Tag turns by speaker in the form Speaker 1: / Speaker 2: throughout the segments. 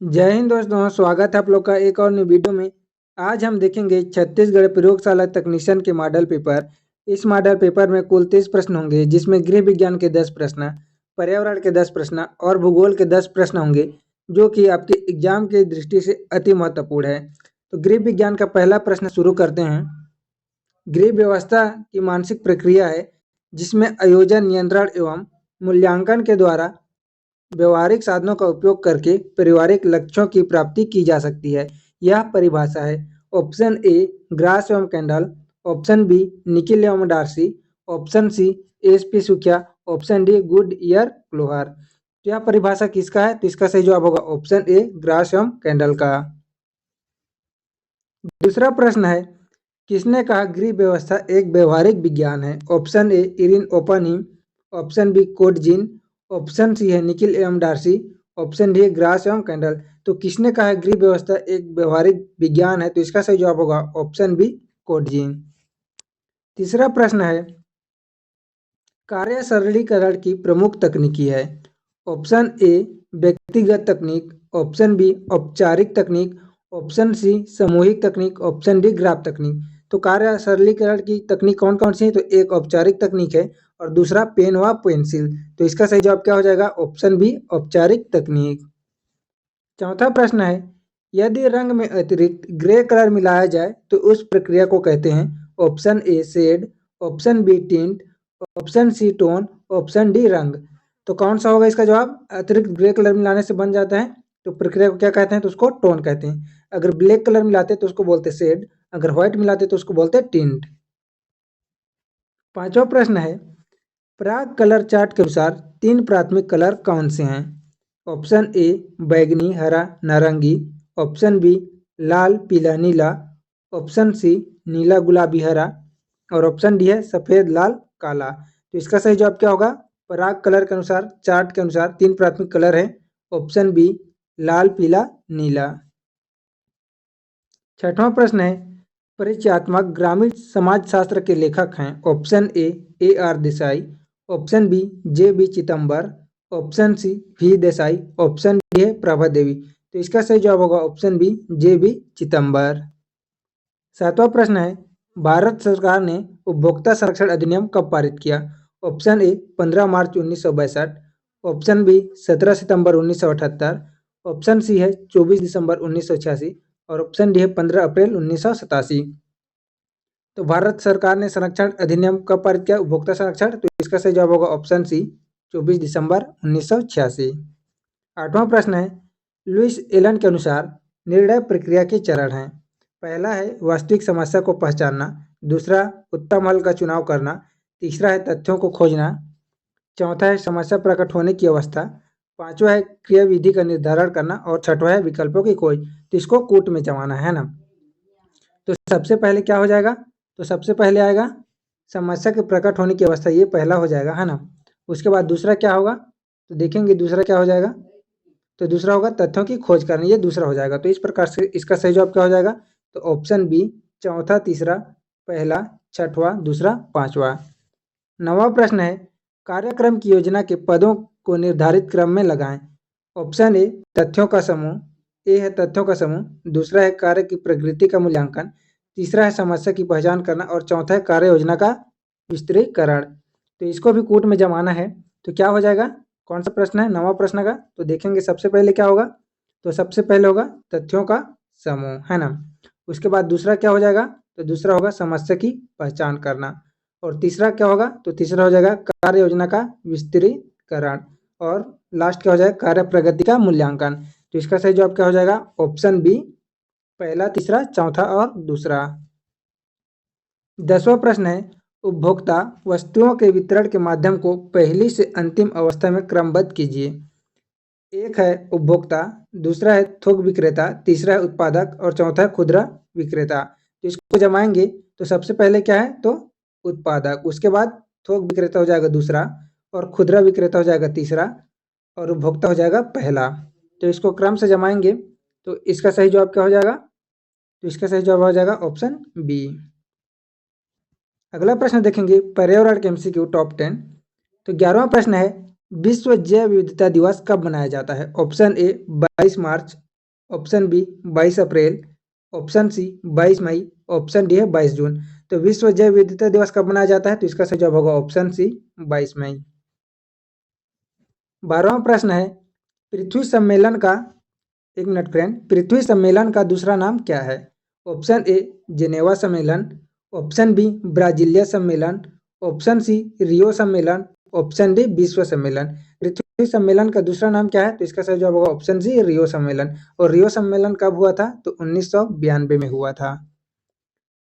Speaker 1: जय हिंद दोस्तों, स्वागत है आप लोग का एक और नई वीडियो में। आज हम देखेंगे छत्तीसगढ़ प्रयोगशाला तकनीशियन के मॉडल पेपर। इस मॉडल पेपर में कुल 30 प्रश्न होंगे, जिसमें गृह विज्ञान के 10 प्रश्न, पर्यावरण के 10 प्रश्न और भूगोल के 10 प्रश्न होंगे, जो कि आपके एग्जाम की दृष्टि से अति महत्वपूर्ण है। तो गृह विज्ञान का पहला प्रश्न शुरू करते हैं। गृह व्यवस्था की मानसिक प्रक्रिया है, जिसमें आयोजन, नियंत्रण एवं मूल्यांकन के द्वारा व्यवहारिक साधनों का उपयोग करके पारिवारिक लक्ष्यों की प्राप्ति की जा सकती है। यह परिभाषा है। ऑप्शन ए ग्रास एवं कैंडल, ऑप्शन बी निकिल एवं डार्सी, ऑप्शन सी एसपी सुखिया, ऑप्शन डी गुड ईयर क्लोहर। तो यह परिभाषा किसका है? तो इसका सही जवाब होगा ऑप्शन ए ग्रास एवं कैंडल का। दूसरा प्रश्न है, किसने कहा गृह व्यवस्था एक व्यवहारिक विज्ञान है? Option A Irene Oppenheim, option B Kotzin, option C है निकिल एवं डार्सी, ऑप्शन डी है ग्रास एवं कैंडल। तो किसने कहा है गृह व्यवस्था एक व्यवहारिक विज्ञान है? तो इसका सही जवाब होगा ऑप्शन बी कोटजिन। तीसरा प्रश्न है, कार्य सरलीकरण की प्रमुख तकनीकी है। ऑप्शन ए व्यक्तिगत तकनीक, ऑप्शन बी औपचारिक तकनीक, ऑप्शन सी सामूहिक तकनीक, ऑप्शन डी ग्राफ तकनीक। तो कार्य सरलीकरण की तकनीक कौन कौन सी है? तो एक औपचारिक तकनीक है और दूसरा पेन व पेंसिल। तो इसका सही जवाब क्या हो जाएगा? ऑप्शन बी औपचारिक तकनीक। चौथा प्रश्न है, यदि रंग में अतिरिक्त ग्रे कलर मिलाया जाए तो उस प्रक्रिया को कहते हैं? Option A shade, option B tint, option C tone, option D रंग। तो कौन सा होगा इसका जवाब? अतिरिक्त ग्रे कलर मिलाने से बन जाता है तो प्रक्रिया को क्या कहते हैं? तो उसको टोन कहते हैं। अगर ब्लैक कलर मिलाते तो उसको बोलते शेड, अगर व्हाइट मिलाते तो उसको बोलते टिंट। पांचवा प्रश्न है, प्राग कलर चार्ट के अनुसार 3 प्राथमिक कलर कौन से हैं? ऑप्शन ए बैगनी, हरा, नारंगी, ऑप्शन बी लाल, पीला, नीला, ऑप्शन सी नीला, गुलाबी, हरा और ऑप्शन डी है सफेद, लाल, काला। तो इसका सही जवाब क्या होगा? पराग कलर के अनुसार, चार्ट के अनुसार 3 प्राथमिक कलर है। ऑप्शन बी लाल, पीला, नीला। छठवां प्रश्न है, परिचयात्मक ग्रामीण समाजशास्त्र के लेखक हैं? Option A R Desai, option B J B Chidambar, option C V Desai, option D है प्रभा देवी। तो इसका सही जवाब होगा option B J B Chidambar. सातवां प्रश्न है, भारत सरकार ने उपभोक्ता संरक्षण अधिनियम कब पारित किया? ऑप्शन ए 15 मार्च 1962, ऑप्शन बी 17 सितंबर 1978, ऑप्शन सी है 24 दिसंबर 1986 और ऑप्शन डी है 15 अप्रैल 1987। तो भारत सरकार ने संरक्षण अधिनियम कब पारित किया? उपभोक्ता संरक्षण। तो इसका सही जवाब होगा ऑप्शन सी 24 दिसंबर 1986। आठवां प्रश्न है, लुइस एलन के अनुसार निर्णय प्रक्रिया के चरण हैं। पहला है वास्तविक समस्या को पहचानना, दूसरा उत्तम हल का चुनाव करना, तीसरा है तथ्यों को खोजना, चौथा है समस्या प्रकट होने की अवस्था, पांचवा है क्रिया विधि का निर्धारण करना और छठवा है विकल्पों की खोज। तो इसको कूट में जमाना है ना। तो सबसे पहले क्या हो जाएगा? तो सबसे पहले आएगा समस्या के प्रकट होने की अवस्था, ये पहला हो जाएगा, है ना। उसके बाद दूसरा क्या होगा? तो देखेंगे दूसरा क्या हो जाएगा। तो दूसरा होगा तथ्यों की खोज करनी, ये दूसरा हो जाएगा। तो इस प्रकार से इसका सही जवाब क्या हो जाएगा? तो ऑप्शन बी चौथा, तीसरा, पहला, छठवां, दूसरा, पांचवा। नवा प्रश्न है, कार्यक्रम की योजना के पदों को निर्धारित क्रम में लगाएं। ऑप्शन ए तथ्यों का समूह, ए है तथ्यों का समूह, दूसरा है कार्य की प्रकृति का मूल्यांकन, तीसरा है समस्या की पहचान करना और चौथा है कार्य योजना का विस्तृतीकरण। तो इसको भी कूट में जमाना है। तो क्या हो जाएगा? कौन सा प्रश्न है? नवा प्रश्न का। तो देखेंगे सबसे पहले क्या होगा। तो सबसे पहले होगा तथ्यों का समूह, है ना। उसके बाद दूसरा क्या हो जाएगा? तो दूसरा होगा समस्या की पहचान करना और तीसरा क्या होगा? तो तीसरा हो जाएगा कार्य योजना का विस्तृतीकरण और लास्ट क्या हो जाएगा? कार्य प्रगति का मूल्यांकन। तो इसका सही जवाब क्या हो जाएगा? ऑप्शन बी पहला, तीसरा, चौथा और दूसरा। 10वां प्रश्न है, उपभोक्ता वस्तुओं के वितरण के माध्यम को पहली से अंतिम अवस्था में क्रमबद्ध कीजिए। एक है उपभोक्ता, दूसरा है थोक विक्रेता, तीसरा है उत्पादक और चौथा है खुदरा विक्रेता। तो इसको जमाएंगे तो सबसे पहले क्या है? तो उत्पादक, उसके बाद थोक विक्रेता हो जाएगा दूसरा और खुदरा विक्रेता हो जाएगा तीसरा और उपभोक्ता हो जाएगा पहला। तो इसको क्रम से जमाएंगे तो इसका सही जवाब क्या हो जाएगा? तो इसका सही जवाब हो जाएगा ऑप्शन बी। अगला प्रश्न देखेंगे पर्यावरण के एमसीक्यू टॉप 10। तो 11वां प्रश्न है, विश्व जैव विविधता दिवस कब मनाया जाता है? ऑप्शन ए 22 मार्च, ऑप्शन बी 22 अप्रैल, ऑप्शन सी 22 मई, ऑप्शन डी है 22 जून। तो विश्व जैव विविधता दिवस कब मनाया जाता है? तो इसका सही जवाब होगा ऑप्शन सी 22 मई। 12वां प्रश्न है, पृथ्वी सम्मेलन का, एक मिनट फ्रेंड, पृथ्वी सम्मेलन का दूसरा नाम क्या है? ऑप्शन ए जिनेवा सम्मेलन, ऑप्शन बी ब्राजीलिया सम्मेलन, ऑप्शन सी रियो सम्मेलन, ऑप्शन डी विश्व सम्मेलन। पृथ्वी सम्मेलन का दूसरा नाम क्या है? तो इसका सही जवाब होगा ऑप्शन सी रियो सम्मेलन। और रियो सम्मेलन कब हुआ था? तो 1992 में हुआ था।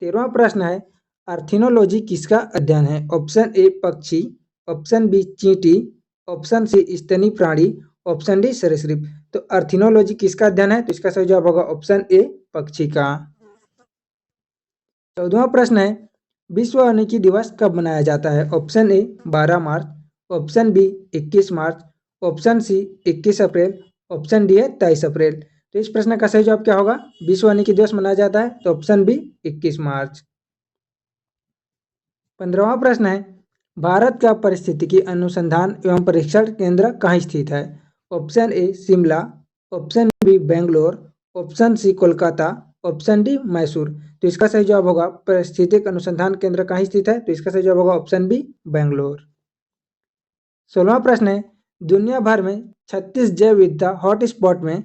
Speaker 1: 13वां प्रश्न है, आर्थिनोलॉजी किसका अध्ययन है? ऑप्शन ए पक्षी, ऑप्शन बी चींटी, ऑप्शन सी स्तनी प्राणी, ऑप्शन डी सरीसृप। तो आर्थिनोलॉजी किसका अध्ययन है? तो इसका सही जवाब होगा ऑप्शन ए पक्षी का। 14वां प्रश्न है, विश्व वानिकी दिवस कब मनाया जाता है? ऑप्शन ए 12 मार्च, ऑप्शन बी 21 मार्च, ऑप्शन सी 21 अप्रैल, ऑप्शन डी है 23 अप्रैल। तो इस प्रश्न का सही जवाब क्या होगा? विश्व वानिकी दिवस मनाया जाता है तो ऑप्शन बी 21 मार्च। 15वां प्रश्न है, भारत का पारिस्थितिकी अनुसंधान एवं परीक्षण केंद्र कहाँ स्थित है? Option A Shimla, option B Bangalore, option C Kolkata, option D Mysore. तो इसका सही जवाब होगा पारिस्थितिक अनुसंधान केंद्र कहाँ स्थित है? तो इसका सही जवाब होगा ऑप्शन बी बेंगलोर। 16वां प्रश्न है, दुनिया भर में 36 जैव विविधता हॉट स्पॉट में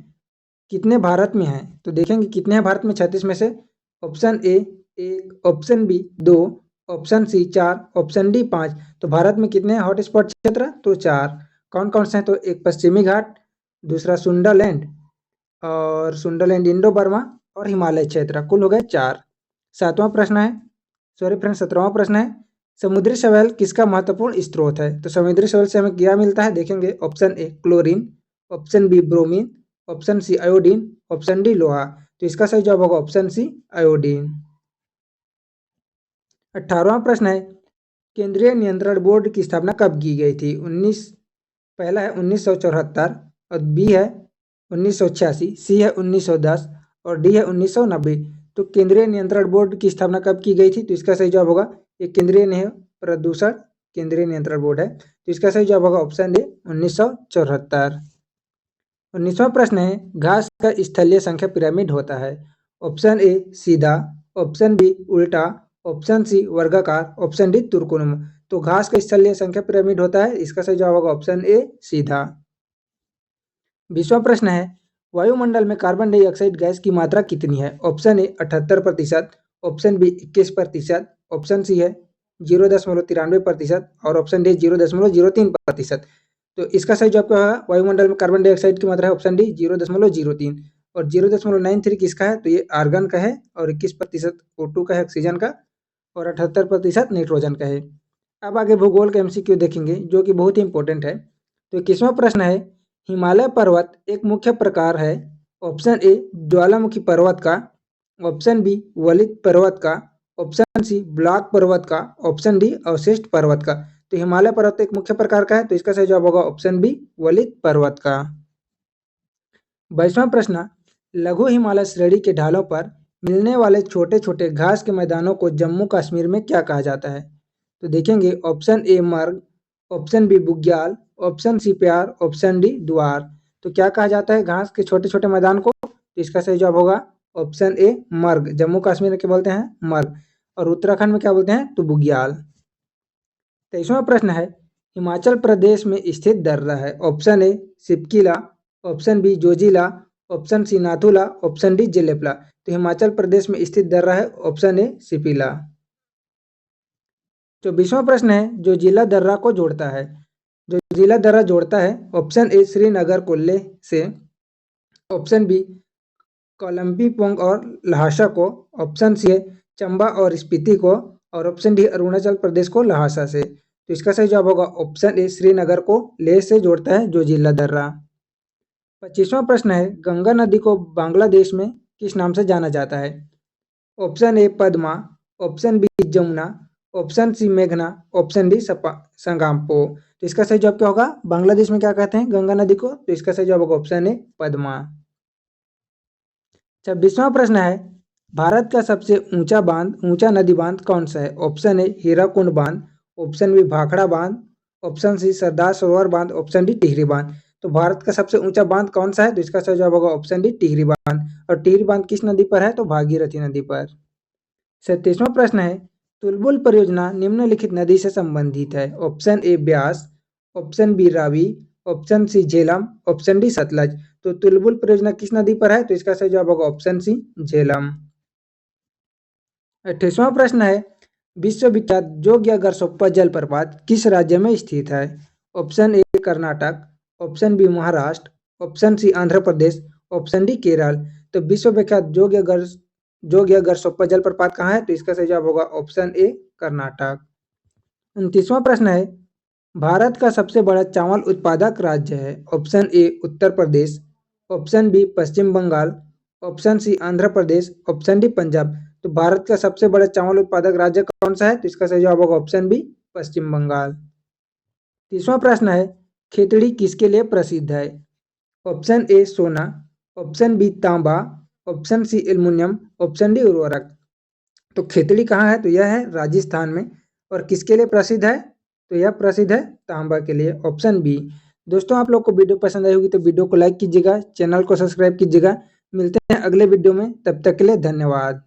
Speaker 1: कितने भारत में हैं? तो देखेंगे कितने हैं भारत में 36 में से। Option A 1, option B 2, option C 4, option D 5। तो भारत में कितने हॉट स्पॉट क्षेत्र? तो 4। कौन कौन से हैं? तो एक पश्चिमी घाट, दूसरा सुंडरलैंड, और सुंडरलैंड इंडो बर्मा, और हिमालय क्षेत्र, कुल हो गए 4। 7वां प्रश्न है, सॉरी फ्रेंड 17वां प्रश्न है, समुद्री शैवाल किसका महत्वपूर्ण स्रोत है? तो समुद्री शैवाल से हमें क्या मिलता है? देखेंगे option A chlorine, option B bromine, option C iodine, option D लोहा। तो इसका सही जवाब होगा ऑप्शन सी आयोडीन। 18वां प्रश्न है, केंद्रीय नियंत्रण बोर्ड की स्थापना कब की गई थी? पहला है 1974, और बी है 1986, सी है 1910, और डी है 1990। तो केंद्रीय नियंत्रण बोर्ड की स्थापना कब की गई थी? तो इसका सही जवाब होगा, ये केंद्रीय प्रदूषण केंद्रीय नियंत्रण बोर्ड है। तो इसका सही जवाब होगा ऑप्शन डी 1974। 19वां प्रश्न है, घास का स्थलीय संख्या पिरामिड होता है? ऑप्शन ए सीधा, ऑप्शन बी उल्टा, ऑप्शन सी वर्गाकार, ऑप्शन डी तुर्कोनुमा। तो घास का स्थलीय संख्या पिरामिड होता है, इसका सही जवाब होगा ऑप्शन ए सीधा। 20वां प्रश्न है, वायुमंडल में कार्बन डाइऑक्साइड गैस की मात्रा कितनी है? Option A 78%, option B 21%, option C है 0.93% और ऑप्शन डी 0.03%। तो इसका सही जवाब क्या होगा? वायुमंडल में कार्बन डाइऑक्साइड की मात्रा है ऑप्शन डी 0.03, और 0.93 किसका है? तो ये आर्गन का है, और 21% O2 का है ऑक्सीजन का, और 78% नाइट्रोजन का है। अब आगे भूगोल का MCQ देखेंगे जो कि बहुत ही इंपॉर्टेंट है। तो 21वां प्रश्न है, हिमालय पर्वत एक मुख्य प्रकार है? ऑप्शन ए ज्वालामुखी पर्वत का, ऑप्शन बी वलित पर्वत का, ऑप्शन सी ब्लॉक पर्वत का, ऑप्शन डी अवशिष्ट पर्वत का। तो हिमालय पर्वत एक मुख्य प्रकार का है, तो इसका सही जवाब होगा ऑप्शन बी वलित पर्वत का। 22वां प्रश्न, लघु हिमालय श्रेणी के ढालों पर मिलने वाले छोटे छोटे घास के मैदानों को जम्मू कश्मीर में क्या कहा जाता है? तो देखेंगे option A marg, option B bugyal, option C प्यार, ऑप्शन डी द्वार। तो क्या कहा जाता है घास के छोटे छोटे मैदान को? तो इसका सही जवाब होगा ऑप्शन ए मर्ग। जम्मू कश्मीर में क्या बोलते हैं? मर्ग। और उत्तराखंड में क्या बोलते हैं? तो बुग्याल। 23वां प्रश्न है, हिमाचल प्रदेश में स्थित दर्रा है? Option A Shipkila, option B Zojila, option C Nathula, option D Jelepla. तो हिमाचल प्रदेश में स्थित दर्रा है ऑप्शन ए सिपिला। 24वां प्रश्न है, जो जिला दर्रा को जोड़ता है? जो जिला दर्रा जोड़ता है, ऑप्शन ए श्रीनगर को लेह से, ऑप्शन बी कोलंबीपोंग और लहासा को, ऑप्शन सी है चंबा और स्पीति को, और ऑप्शन डी अरुणाचल प्रदेश को लहासा से। तो इसका सही जवाब होगा ऑप्शन ए श्रीनगर को लेह से जोड़ता है जो जिला दर्रा। 25वां प्रश्न है, गंगा नदी को बांग्लादेश में किस नाम से जाना जाता है? Option A Padma, option B Jamuna, option C मेघना, ऑप्शन डी संगाम्पो। तो इसका सही जवाब क्या होगा? बांग्लादेश में क्या कहते हैं गंगा नदी को? तो इसका सही जवाब होगा ऑप्शन ए पद्मा। 26वां प्रश्न है, भारत का सबसे ऊंचा नदी बांध कौन सा है? ऑप्शन ए हीराकुंड बांध, ऑप्शन बी भाखड़ा बांध, ऑप्शन सी सरदार सरोवर बांध, ऑप्शन डी टिहरी बांध। तो भारत का सबसे ऊंचा बांध कौन सा है? तो इसका सही जवाब होगा ऑप्शन डी टिहरी बांध। और टिहरी बांध किस नदी पर है? तो भागीरथी नदी पर। 37वां प्रश्न है, तुलबुल परियोजना निम्नलिखित नदी से संबंधित है? Option A Beas, option B Ravi, option C Jhelum, option D Sutlej. तो तुलबुल परियोजना किस नदी पर है? तो इसका सही जवाब होगा ऑप्शन सी झेलम। 28वां प्रश्न है, विश्वविख्यात जोगियागर सोप्पा जलप्रपात किस राज्य में स्थित है? Option A Karnataka, option B Maharashtra, option C Andhra Pradesh, option D Kerala. तो विश्वविख्यात जोगियागर सोप्पा जलप्रपात कहाँ है? तो इसका सही जवाब होगा ऑप्शन ए कर्नाटक। 29वां प्रश्न है, भारत का सबसे बड़ा चावल उत्पादक राज्य है? Option A Uttar Pradesh, option B Paschim Bengal, option C Andhra Pradesh, option D Punjab. तो भारत का सबसे बड़ा चावल उत्पादक राज्य कौन सा है? तो इसका सही जवाब होगा ऑप्शन बी पश्चिम बंगाल। 30वां प्रश्न है, खेतड़ी किसके लिए प्रसिद्ध है? ऑप्शन ए सोना, ऑप्शन बी तांबा, option C aluminium, option D उर्वरक। तो खेतड़ी कहाँ है? तो यह है राजस्थान में। और किसके लिए प्रसिद्ध है? तो यह प्रसिद्ध है तांबा के लिए, ऑप्शन बी। दोस्तों आप लोग को वीडियो पसंद आई होगी तो वीडियो को लाइक कीजिएगा, चैनल को सब्सक्राइब कीजिएगा। मिलते हैं अगले वीडियो में, तब तक के लिए धन्यवाद।